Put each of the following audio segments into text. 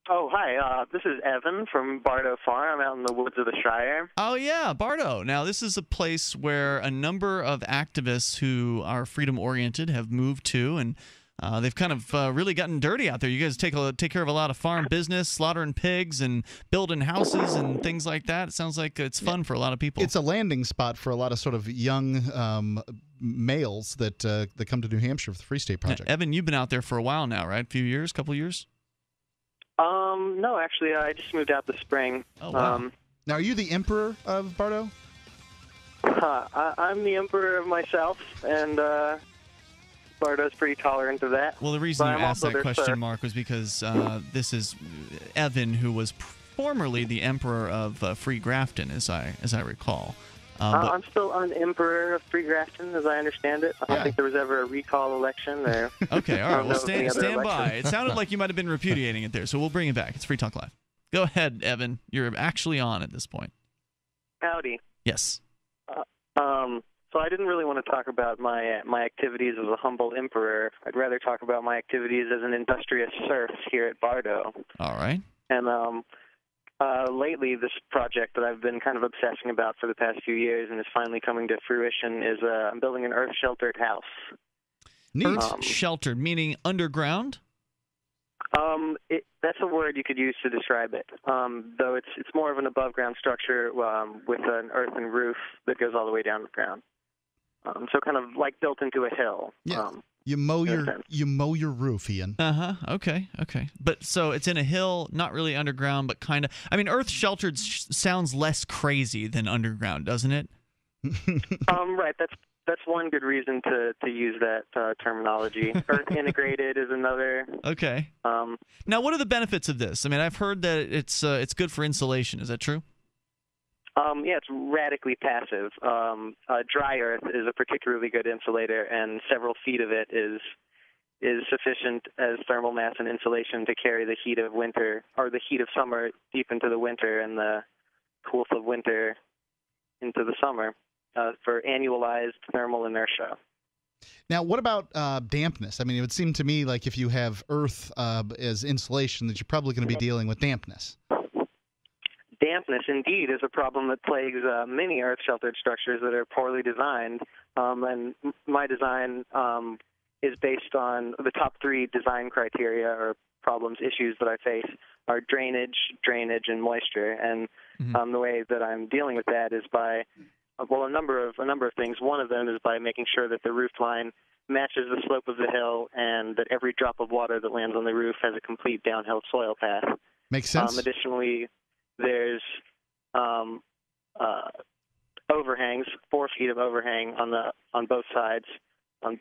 Oh, hi. This is Evan from Bardo Farm. I'm out in the woods of the Shire. Oh, yeah, Bardo. Now, this is a place where a number of activists who are freedom oriented have moved to, and they've kind of really gotten dirty out there. You guys take care of a lot of farm business, slaughtering pigs and building houses and things like that. It sounds like it's fun for a lot of people. It's a landing spot for a lot of sort of young males that come to New Hampshire for the Free State Project. Evan, you've been out there for a while now, right? A few years, couple years? No, actually, I just moved out this spring. Oh, wow. Now, are you the emperor of Bardo? I'm the emperor of myself, and Bardo's pretty tolerant of that. Well, the reason you I'm asked also that their question, sir. Mark, was because this is Evan, who was formerly the emperor of Free Grafton, as I recall. But I'm still an emperor of Free Grafton, as I understand it. I don't think there was ever a recall election there. Okay, all I right. don't Well, know of any other stand by. election. It sounded like you might have been repudiating it there, so we'll bring it back. It's Free Talk Live. Go ahead, Evan. You're actually on at this point. Howdy. Yes. So I didn't really want to talk about my activities as a humble emperor. I'd rather talk about my activities as an industrious serf here at Bardo. All right. And lately, this project that I've been kind of obsessing about for the past few years and is finally coming to fruition is I'm building an earth-sheltered house. Earth-sheltered, meaning underground? That's a word you could use to describe it. Though it's more of an above-ground structure with an earthen roof that goes all the way down to the ground. So kind of like built into a hill. Yeah. You mow your roof, Ian. Okay. But so it's in a hill, not really underground, but kind of. I mean, earth sheltered sounds less crazy than underground, doesn't it? Right. That's one good reason to use that terminology. Earth integrated is another. Okay. Now, what are the benefits of this? I mean, I've heard that it's good for insulation. Is that true? Yeah, it's radically passive. Dry earth is a particularly good insulator, and several feet of it is sufficient as thermal mass and insulation to carry the heat of winter, or the heat of summer deep into the winter, and the coolth of winter into the summer for annualized thermal inertia. Now, what about dampness? I mean, it would seem to me like if you have earth as insulation, that you're probably going to be dealing with dampness. Dampness, indeed, is a problem that plagues many earth-sheltered structures that are poorly designed. And my design is based on the top three design criteria or problems, issues that I face are drainage, and moisture. And the way that I'm dealing with that is by a number of things. One of them is by making sure that the roof line matches the slope of the hill, and that every drop of water that lands on the roof has a complete downhill soil path. Makes sense. Additionally, there's overhangs, 4 feet of overhang on both sides, and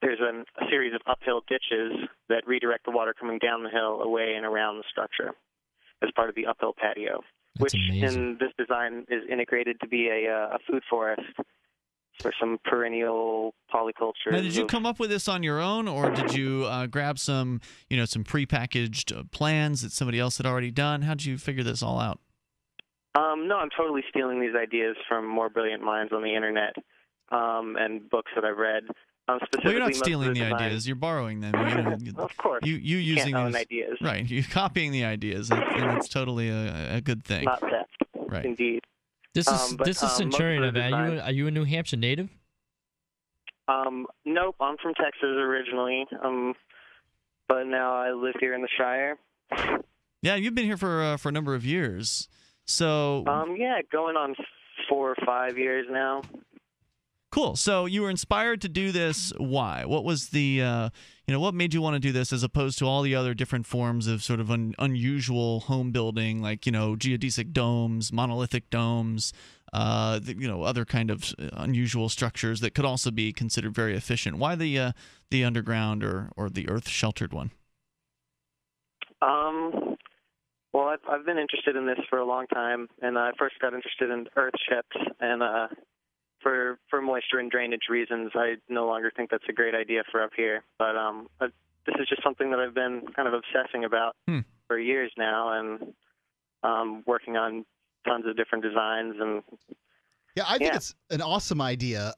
there's a series of uphill ditches that redirect the water coming down the hill away and around the structure as part of the uphill patio, which in this design is integrated to be a food forest for some perennial polyculture. Now, did you come up with this on your own, or did you grab some prepackaged plans that somebody else had already done? How did you figure this all out? No, I'm totally stealing these ideas from more brilliant minds on the internet and books that I've read. Well, you're not stealing the ideas; you're borrowing them. Of course, you using can't own these ideas. Right? You're copying the ideas, and it's totally a good thing. Not theft, right? Indeed. This is Centurion. Are you a New Hampshire native? Nope, I'm from Texas originally, but now I live here in the Shire. Yeah, you've been here for a number of years. So yeah, going on 4 or 5 years now. Cool. So you were inspired to do this. Why? What was the what made you want to do this as opposed to all the other different forms of sort of unusual home building, like geodesic domes, monolithic domes, other kind of unusual structures that could also be considered very efficient? Why the underground or the earth sheltered one? Well, I've been interested in this for a long time, and I first got interested in earth ships, and for moisture and drainage reasons, I no longer think that's a great idea for up here. But this is just something that I've been kind of obsessing about for years now, and working on tons of different designs and Yeah, I think it's an awesome idea.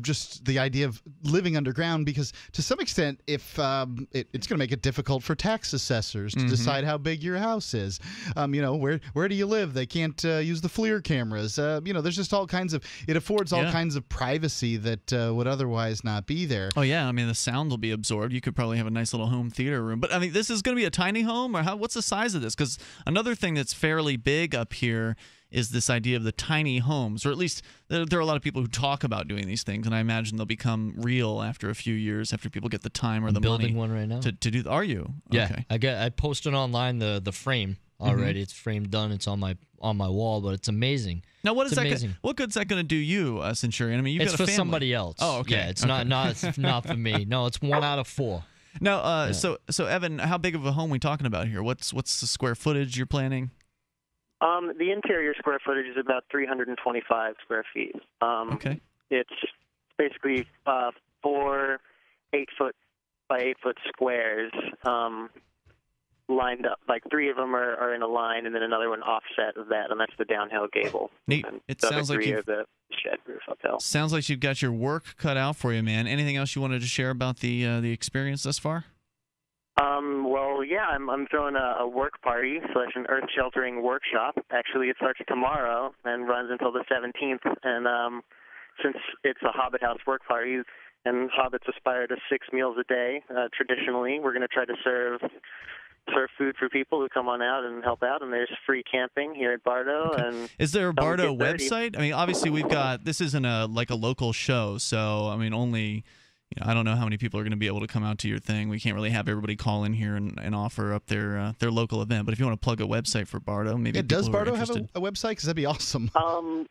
Just the idea of living underground, because to some extent, if it's going to make it difficult for tax assessors to decide how big your house is. Where do you live? They can't use the FLIR cameras. There's just all kinds of. It affords all kinds of privacy that would otherwise not be there. Oh yeah, I mean the sound will be absorbed. You could probably have a nice little home theater room. But I mean, this is going to be a tiny home, or what's the size of this? Because another thing that's fairly big up here is this idea of the tiny homes, or at least there are a lot of people who talk about doing these things, and I imagine they'll become real after a few years, after people get the time or the money. Building one right now. To do. Are you? Yeah, okay. I posted online the frame already. It's framed done. It's on my wall, but it's amazing. Now, what good's that going to do you, Centurion? I mean, you've got a family. It's for somebody else. Oh, okay. Yeah, it's not for me. No, it's 1 out of 4. Now, so Evan, how big of a home are we talking about here? What's the square footage you're planning? The interior square footage is about 325 square feet. Okay. It's basically 4 8-foot by 8-foot squares lined up. Like 3 of them are in a line, and then another one offset of that, and that's the downhill gable. Neat. And It the sounds other like 3 are the shed roof uphill. Sounds like you've got your work cut out for you, man. Anything else you wanted to share about the experience thus far? Well, yeah, I'm throwing a work party / an earth sheltering workshop. Actually, it starts tomorrow and runs until the 17th. And since it's a Hobbit House work party, and hobbits aspire to 6 meals a day, traditionally, we're going to try to serve food for people who come on out and help out. And there's free camping here at Bardo. Okay. And is there a Bardo website? I mean, obviously this isn't a local show, so I mean only. I don't know how many people are going to be able to come out to your thing. We can't really have everybody call in here and offer up their local event. But if you want to plug a website for Bardo, maybe does Bardo have a website? Because that'd be awesome.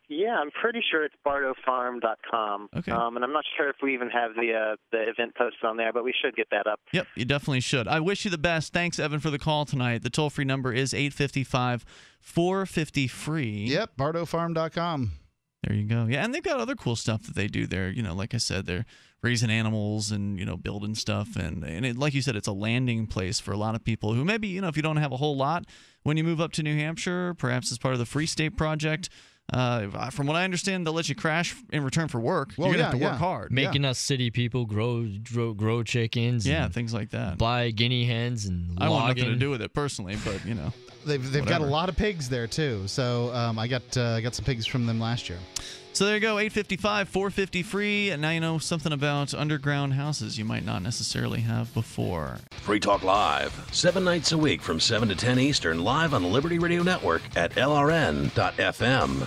Yeah, I'm pretty sure it's bardofarm.com. Okay. And I'm not sure if we even have the event posted on there, but we should get that up. Yep, you definitely should. I wish you the best. Thanks, Evan, for the call tonight. The toll-free number is 855-450-FREE. Yep, bardofarm.com. There you go. Yeah, and they've got other cool stuff that they do there. Like I said, they're raising animals and, building stuff. And like you said, it's a landing place for a lot of people who maybe, if you don't have a whole lot when you move up to New Hampshire, perhaps as part of the Free State Project. From what I understand, they'll let you crash in return for work. You're going to have to work hard. Making us city people grow chickens. Yeah, things like that. Buy guinea hens and I want nothing to do with it personally, but, They've got a lot of pigs there, too. So I got some pigs from them last year. So there you go, 855-450-FREE, and now you know something about underground houses you might not necessarily have before. Free Talk Live, 7 nights a week from 7 to 10 Eastern, live on the Liberty Radio Network at LRN.FM.